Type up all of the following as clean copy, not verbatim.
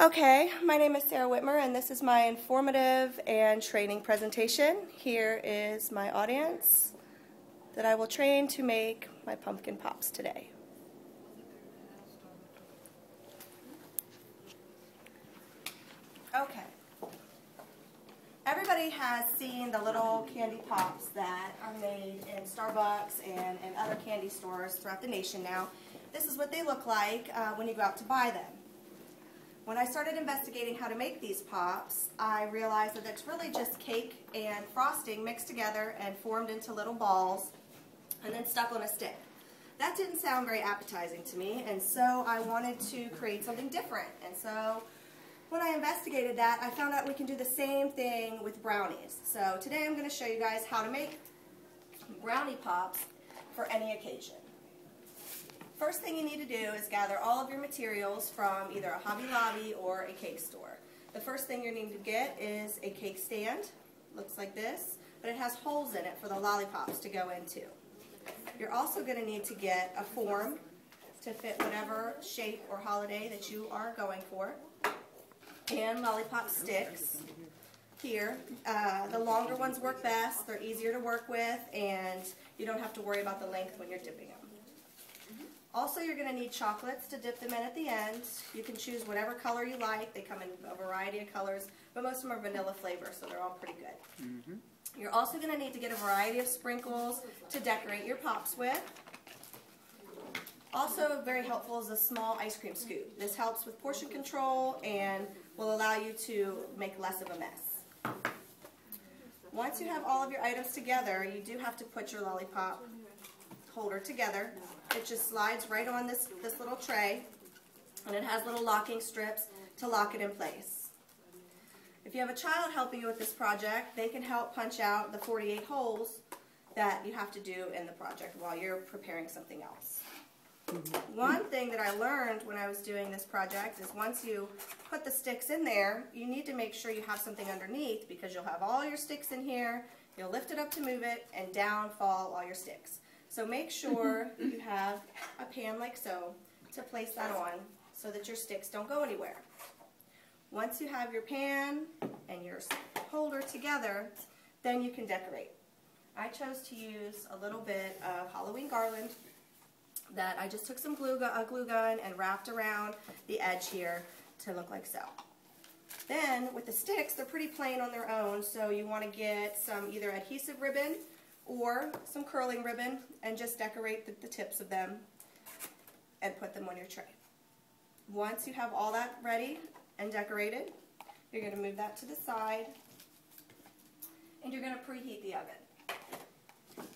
Okay, my name is Sarah Whitmer, and this is my informative and training presentation. Here is my audience that I will train to make my pumpkin pops today. Okay. Everybody has seen the little candy pops that are made in Starbucks and in other candy stores throughout the nation now. This is what they look like when you go out to buy them. When I started investigating how to make these pops, I realized that it's really just cake and frosting mixed together and formed into little balls and then stuck on a stick. That didn't sound very appetizing to me, and so I wanted to create something different. And so when I investigated that, I found out we can do the same thing with brownies. So today I'm going to show you guys how to make brownie pops for any occasion. First thing you need to do is gather all of your materials from either a Hobby Lobby or a cake store. The first thing you need to get is a cake stand. Looks like this, but it has holes in it for the lollipops to go into. You're also going to need to get a form to fit whatever shape or holiday that you are going for, and lollipop sticks. Here, the longer ones work best. They're easier to work with, and you don't have to worry about the length when you're dipping them. Also, you're going to need chocolates to dip them in at the end. You can choose whatever color you like. They come in a variety of colors, but most of them are vanilla flavor, so they're all pretty good. You're also going to need to get a variety of sprinkles to decorate your pops with. Also, very helpful is a small ice cream scoop. This helps with portion control and will allow you to make less of a mess. Once you have all of your items together, you do have to put your lollipop holder together. It just slides right on this little tray, and it has little locking strips to lock it in place. If you have a child helping you with this project, they can help punch out the 48 holes that you have to do in the project while you're preparing something else. One thing that I learned when I was doing this project is once you put the sticks in there, you need to make sure you have something underneath, because you'll have all your sticks in here, you'll lift it up to move it, and down fall all your sticks. So make sure you have a pan like so to place that on so that your sticks don't go anywhere. Once you have your pan and your holder together, then you can decorate. I chose to use a little bit of Halloween garland that I just took some glue gun and wrapped around the edge here to look like so. Then with the sticks, they're pretty plain on their own, so you want to get some either adhesive ribbon or some curling ribbon and just decorate the tips of them and put them on your tray. Once you have all that ready and decorated, you're going to move that to the side and you're going to preheat the oven.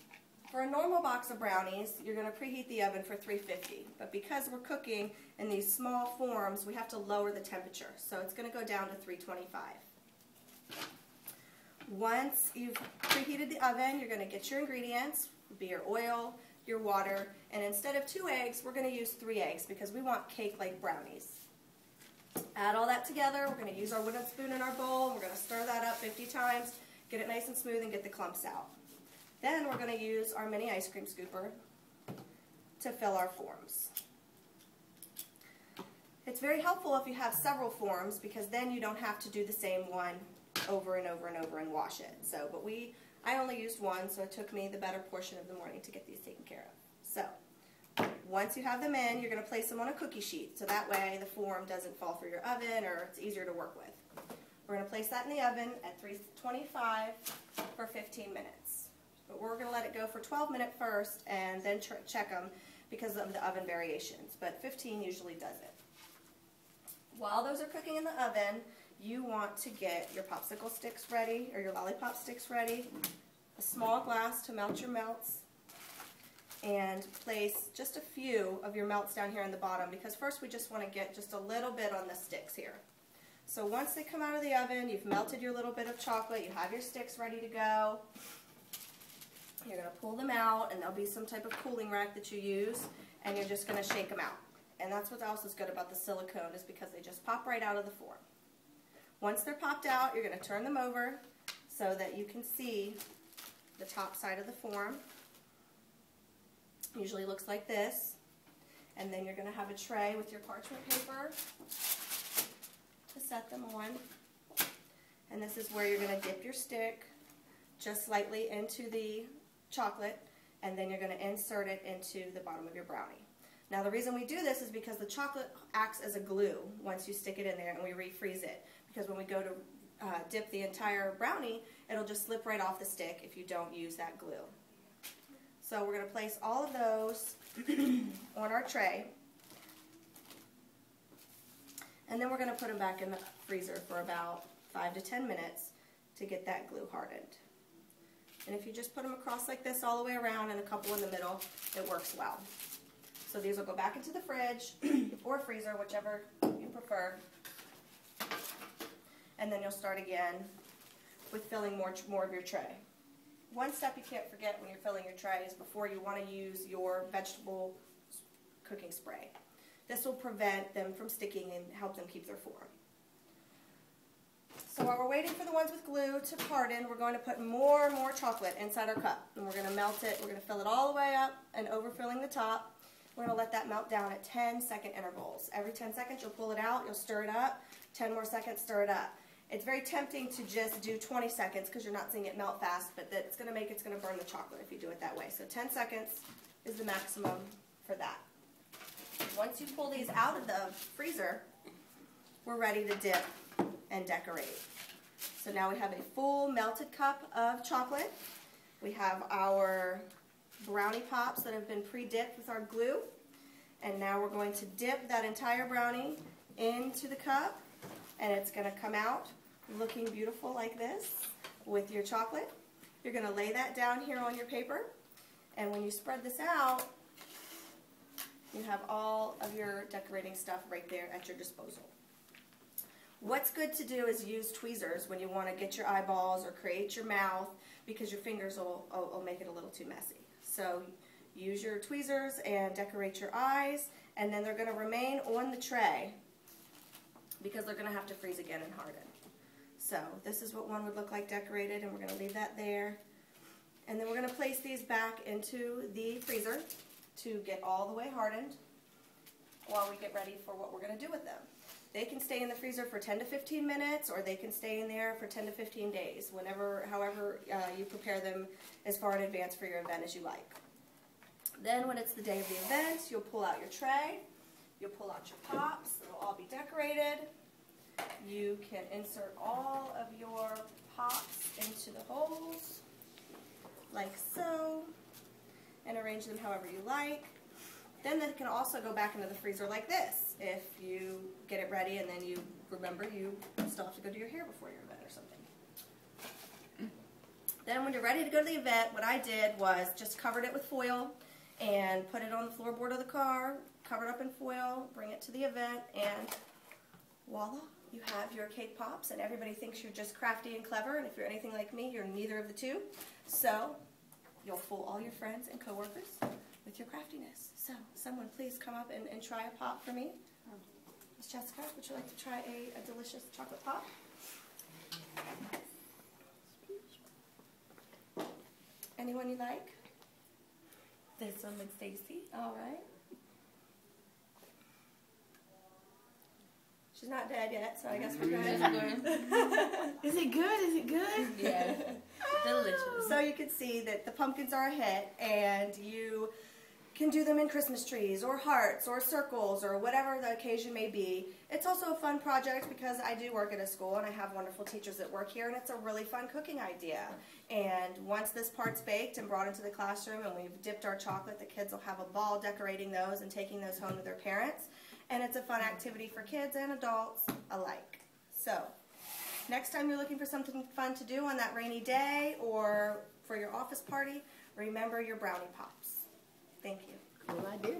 For a normal box of brownies, you're going to preheat the oven for 350, but because we're cooking in these small forms, we have to lower the temperature, so it's going to go down to 325. Once you've preheated the oven, you're going to get your ingredients, be your oil, your water, and instead of 2 eggs, we're going to use 3 eggs because we want cake-like brownies. Add all that together. We're going to use our wooden spoon in our bowl. We're going to stir that up 50 times, get it nice and smooth, and get the clumps out. Then we're going to use our mini ice cream scooper to fill our forms. It's very helpful if you have several forms, because then you don't have to do the same one over and over and over and wash it. So, but I only used one, so it took me the better portion of the morning to get these taken care of. So, once you have them in, you're going to place them on a cookie sheet, so that way the form doesn't fall through your oven, or it's easier to work with. We're going to place that in the oven at 325 for 15 minutes. But we're going to let it go for 12 minutes first, and then check them because of the oven variations. But 15 usually does it. While those are cooking in the oven, you want to get your popsicle sticks ready, or your lollipop sticks ready, a small glass to melt your melts, and place just a few of your melts down here on the bottom, because first we just want to get just a little bit on the sticks here. So once they come out of the oven, you've melted your little bit of chocolate, you have your sticks ready to go. You're going to pull them out, and there'll be some type of cooling rack that you use, and you're just going to shake them out. And that's what else is good about the silicone, is because they just pop right out of the form. Once they're popped out, you're going to turn them over so that you can see the top side of the form. Usually looks like this. And then you're going to have a tray with your parchment paper to set them on. And this is where you're going to dip your stick just slightly into the chocolate, and then you're going to insert it into the bottom of your brownie. Now the reason we do this is because the chocolate acts as a glue once you stick it in there and we refreeze it. Because when we go to dip the entire brownie, it'll just slip right off the stick if you don't use that glue. So we're going to place all of those on our tray. And then we're going to put them back in the freezer for about 5 to 10 minutes to get that glue hardened. And if you just put them across like this all the way around and a couple in the middle, it works well. So these will go back into the fridge or freezer, whichever you prefer. And then you'll start again with filling more of your tray. One step you can't forget when you're filling your tray is before you want to use your vegetable cooking spray. This will prevent them from sticking and help them keep their form. So while we're waiting for the ones with glue to harden, we're going to put more and more chocolate inside our cup. And we're going to melt it. We're going to fill it all the way up and overfilling the top. We're going to let that melt down at 10-second intervals. Every 10 seconds you'll pull it out, you'll stir it up. 10 more seconds, stir it up. It's very tempting to just do 20 seconds because you're not seeing it melt fast, but it's going to burn the chocolate if you do it that way. So 10 seconds is the maximum for that. Once you pull these out of the freezer, we're ready to dip and decorate. So now we have a full melted cup of chocolate. We have our brownie pops that have been pre-dipped with our glue. And now we're going to dip that entire brownie into the cup, and it's going to come out looking beautiful like this with your chocolate. You're going to lay that down here on your paper, and when you spread this out, you have all of your decorating stuff right there at your disposal. What's good to do is use tweezers when you want to get your eyeballs or create your mouth, because your fingers will make it a little too messy. So use your tweezers and decorate your eyes, and then they're going to remain on the tray because they're going to have to freeze again and harden. So this is what one would look like decorated, and we're going to leave that there. And then we're going to place these back into the freezer to get all the way hardened while we get ready for what we're going to do with them. They can stay in the freezer for 10 to 15 minutes, or they can stay in there for 10 to 15 days, however you prepare them as far in advance for your event as you like. Then when it's the day of the event, you'll pull out your tray, you'll pull out your pops, they'll all be decorated. You can insert all of your pops into the holes, like so, and arrange them however you like. Then they can also go back into the freezer like this if you get it ready and then you remember you still have to go do your hair before your event or something. Then when you're ready to go to the event, what I did was just covered it with foil and put it on the floorboard of the car, covered up in foil, bring it to the event, and voila, you have your cake pops, and everybody thinks you're just crafty and clever, and if you're anything like me, you're neither of the two. So you'll fool all your friends and coworkers with your craftiness. So someone please come up and try a pop for me. Miss Jessica, would you like to try a delicious chocolate pop? Anyone you like? This one with Stacy. All right. She's not dead yet, so I guess we're good. Is it good? Is it good? Yeah. Delicious. So you can see that the pumpkins are a hit, and you can do them in Christmas trees or hearts or circles or whatever the occasion may be. It's also a fun project because I do work at a school and I have wonderful teachers that work here, and it's a really fun cooking idea. And once this part's baked and brought into the classroom and we've dipped our chocolate, the kids will have a ball decorating those and taking those home to their parents. And it's a fun activity for kids and adults alike. So next time you're looking for something fun to do on that rainy day or for your office party, remember your brownie pops. Thank you. Cool idea.